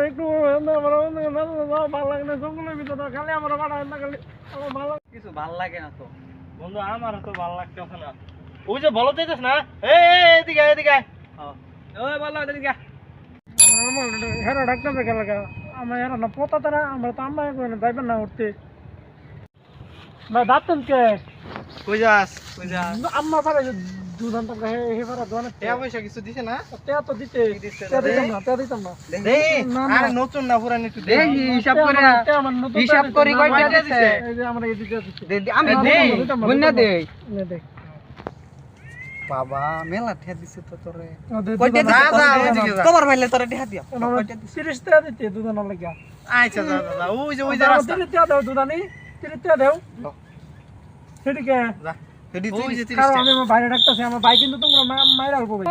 একটু ভালো লাগে না জঙ্গলের ভিতরে খালি আমার বাড়ায় না খালি আমার ভালো কিছু ভাল লাগে না তো বন্ধু আমার তো ভালো লাগতেছে না ওই যে বলো চাইছিস না এদিকে এদিকে ওই বল এদিকে আমার হেরা ডাক্তার দেখে লাগা আমার হেরা না পোতা তারা আমরা তো আমরা যাইবেন না উঠতে ভাই দাঁতন কে কই যাস আম্মা পারে দুধ আনতাম হে পারে দোকানে টাকা পয়সা কিছু দিছে না তে তো দিতে তে দিতাম না দেই আর নতুন না পুরান একটু দেই হিসাব করে হিসাব করি কয়টা দিছে এই যে আমরা এই দিতে দিতে আমি দেই গুন্না দেই দে বাবা মেলা ঠে দিছে তো তোরে কয়টা দিছে তোমার ভাইলে তোরে ঠে দিও কয়টা দিছে 30 টাকা দিতে দুধ আনার লাগা আচ্ছা দাদা ওই যে রাস্তা 30 টাকা দাও দুধ আনি 30 টাকা দাও সেদিকে যা এডি কারণ আমি আমার বাইরে ডাকতেছি আমার ভাই কিন্তু তোমরা মাইরা অল্প ভাই